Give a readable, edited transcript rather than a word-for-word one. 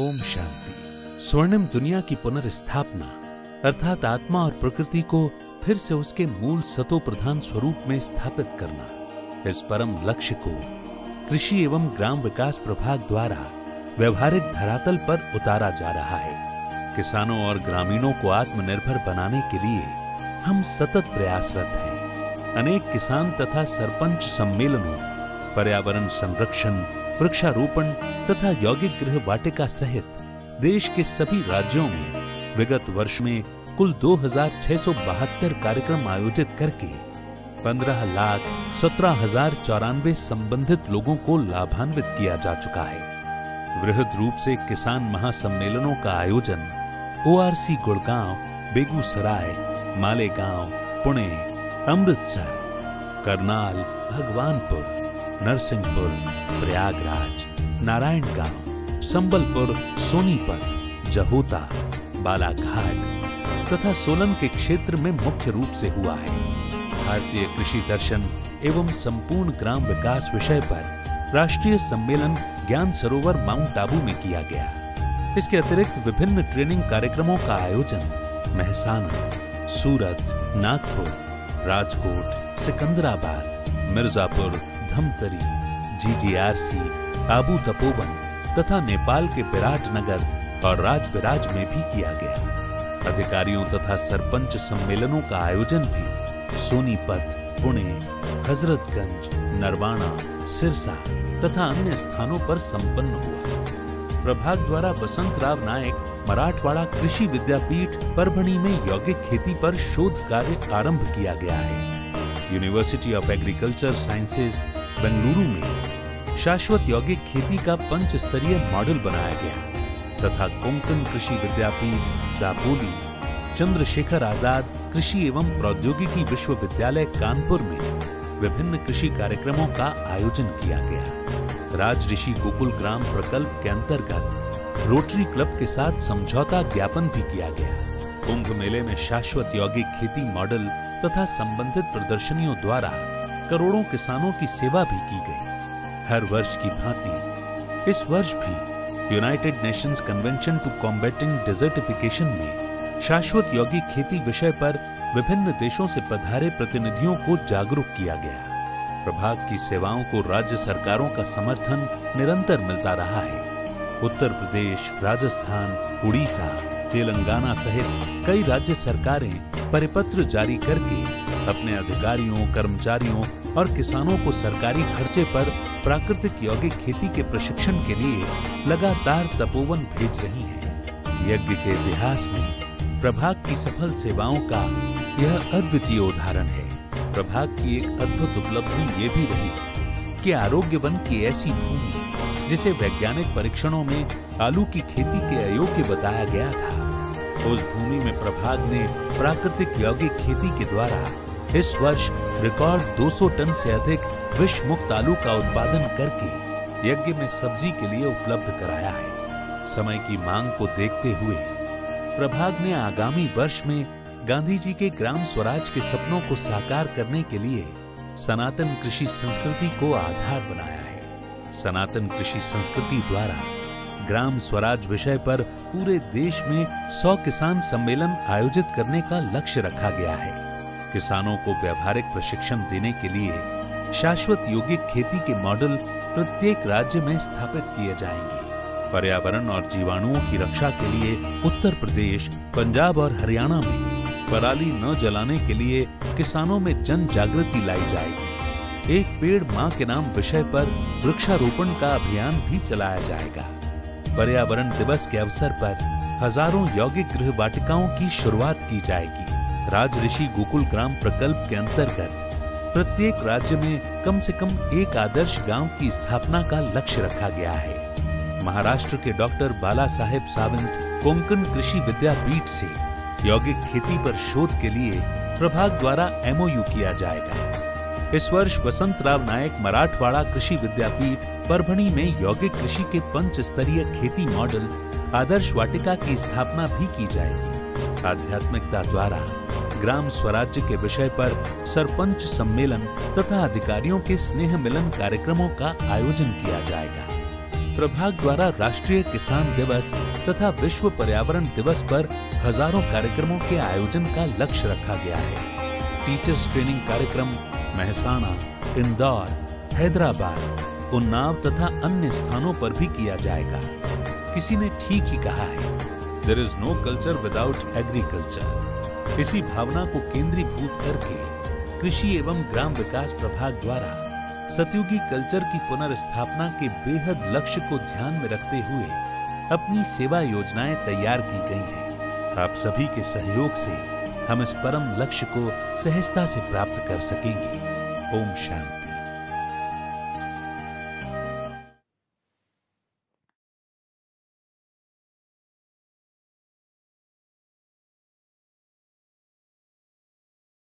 ओम शांति। स्वर्णिम दुनिया की पुनर्स्थापना अर्थात आत्मा और प्रकृति को फिर से उसके मूल सतो प्रधान स्वरूप में स्थापित करना, इस परम लक्ष्य को कृषि एवं ग्राम विकास प्रभाग द्वारा व्यवहारिक धरातल पर उतारा जा रहा है। किसानों और ग्रामीणों को आत्मनिर्भर बनाने के लिए हम सतत प्रयासरत हैं। अनेक किसान तथा सरपंच सम्मेलनों, पर्यावरण संरक्षण, वृक्षारोपण तथा यौगिक गृह वाटिका सहित देश के सभी राज्यों में विगत वर्ष में कुल 2672 कार्यक्रम आयोजित करके 15,17,094 संबंधित लोगों को लाभान्वित किया जा चुका है। वृहद रूप से किसान महासम्मेलनों का आयोजन ORC गुड़गांव, बेगूसराय, मालेगांव, पुणे, अमृतसर, करनाल, भगवानपुर, नरसिंहपुर, प्रयागराज, नारायणगांव, संबलपुर, सोनीपत, जहोता, बालाघाट तथा सोलन के क्षेत्र में मुख्य रूप से हुआ है। भारतीय कृषि दर्शन एवं संपूर्ण ग्राम विकास विषय पर राष्ट्रीय सम्मेलन ज्ञान सरोवर माउंट आबू में किया गया। इसके अतिरिक्त विभिन्न ट्रेनिंग कार्यक्रमों का आयोजन मेहसाना, सूरत, नागपुर, राजकोट, सिकंदराबाद, मिर्जापुर, धमतरी, GGRC, आबू तपोवन तथा नेपाल के बिराटनगर और राजबिराज में भी किया गया। अधिकारियों तथा सरपंच सम्मेलनों का आयोजन भी सोनीपत, पुणे, हजरतगंज, नरवाना, सिरसा तथा अन्य स्थानों पर संपन्न हुआ। प्रभाग द्वारा वसंत राव नायक मराठवाड़ा कृषि विद्यापीठ परभणी में यौगिक खेती पर शोध कार्य आरंभ किया गया है। University of agriculture sciences Bengaluru में शाश्वत यौगिक खेती का 5 स्तरीय मॉडल बनाया गया तथा कोंकण कृषि विद्यापीठ दापोली, चंद्रशेखर आजाद कृषि एवं प्रौद्योगिकी विश्वविद्यालय कानपुर में विभिन्न कृषि कार्यक्रमों का आयोजन किया गया। राजऋषि गोकुल ग्राम प्रकल्प के अंतर्गत रोटरी क्लब के साथ समझौता ज्ञापन भी किया गया। कुंभ मेले में शाश्वत यौगिक खेती मॉडल तथा संबंधित प्रदर्शनियों द्वारा करोड़ों किसानों की सेवा भी की गई। हर वर्ष की भांति इस वर्ष भी United Nations Convention to Combating Desertification में शाश्वत यौगिक खेती विषय पर विभिन्न देशों से पधारे प्रतिनिधियों को जागरूक किया गया। प्रभाग की सेवाओं को राज्य सरकारों का समर्थन निरंतर मिलता रहा है। उत्तर प्रदेश, राजस्थान, उड़ीसा, तेलंगाना सहित कई राज्य सरकारें परिपत्र जारी करके अपने अधिकारियों, कर्मचारियों और किसानों को सरकारी खर्चे पर प्राकृतिक यौगिक खेती के प्रशिक्षण के लिए लगातार तपोवन भेज रही हैं। यज्ञ के इतिहास में प्रभाग की सफल सेवाओं का यह अद्वितीय उदाहरण है। प्रभाग की एक अद्भुत उपलब्धि ये भी रही कि आरोग्य वन की ऐसी भूमि जिसे वैज्ञानिक परीक्षणों में आलू की खेती के अयोग्य बताया गया था, उस भूमि में प्रभाग ने प्राकृतिक यौगिक खेती के द्वारा इस वर्ष रिकॉर्ड 200 टन से अधिक विष मुक्त आलू का उत्पादन करके यज्ञ में सब्जी के लिए उपलब्ध कराया है। समय की मांग को देखते हुए प्रभाग ने आगामी वर्ष में गांधी जी के ग्राम स्वराज के सपनों को साकार करने के लिए सनातन कृषि संस्कृति को आधार बनाया है। सनातन कृषि संस्कृति द्वारा ग्राम स्वराज विषय पर पूरे देश में 100 किसान सम्मेलन आयोजित करने का लक्ष्य रखा गया है। किसानों को व्यावहारिक प्रशिक्षण देने के लिए शाश्वत यौगिक खेती के मॉडल प्रत्येक राज्य में स्थापित किए जाएंगे। पर्यावरण और जीवाणुओं की रक्षा के लिए उत्तर प्रदेश, पंजाब और हरियाणा में पराली न जलाने के लिए किसानों में जन जागृति लाई जाएगी। एक पेड़ मां के नाम विषय पर वृक्षारोपण का अभियान भी चलाया जाएगा। पर्यावरण दिवस के अवसर पर हजारों यौगिक गृह वाटिकाओं की शुरुआत की जाएगी। राजऋषि गोकुल ग्राम प्रकल्प के अंतर्गत प्रत्येक राज्य में कम से कम एक आदर्श गांव की स्थापना का लक्ष्य रखा गया है। महाराष्ट्र के डॉक्टर बाला साहेब सावंत कोंकण कृषि विद्यापीठ से यौगिक खेती पर शोध के लिए प्रभाग द्वारा MOU किया जाएगा। इस वर्ष वसंत राव नायक मराठवाड़ा कृषि विद्यापीठ परभणी में यौगिक कृषि के 5 स्तरीय खेती मॉडल आदर्श वाटिका की स्थापना भी की जाएगी। आध्यात्मिकता द्वारा ग्राम स्वराज्य के विषय पर सरपंच सम्मेलन तथा अधिकारियों के स्नेह मिलन कार्यक्रमों का आयोजन किया जाएगा। प्रभाग द्वारा राष्ट्रीय किसान दिवस तथा विश्व पर्यावरण दिवस पर हजारों कार्यक्रमों के आयोजन का लक्ष्य रखा गया है। टीचर्स ट्रेनिंग कार्यक्रम मेहसाणा, इंदौर, हैदराबाद, उन्नाव तथा अन्य स्थानों पर भी किया जाएगा। किसी ने ठीक ही कहा है, there is no culture without agriculture. इसी भावना को केंद्रीभूत करके कृषि एवं ग्राम विकास प्रभाग द्वारा सतयुगी कल्चर की पुनर्स्थापना के बेहद लक्ष्य को ध्यान में रखते हुए अपनी सेवा योजनाएं तैयार की गई हैं। आप सभी के सहयोग से हम इस परम लक्ष्य को सहजता से प्राप्त कर सकेंगे। ओम शांति।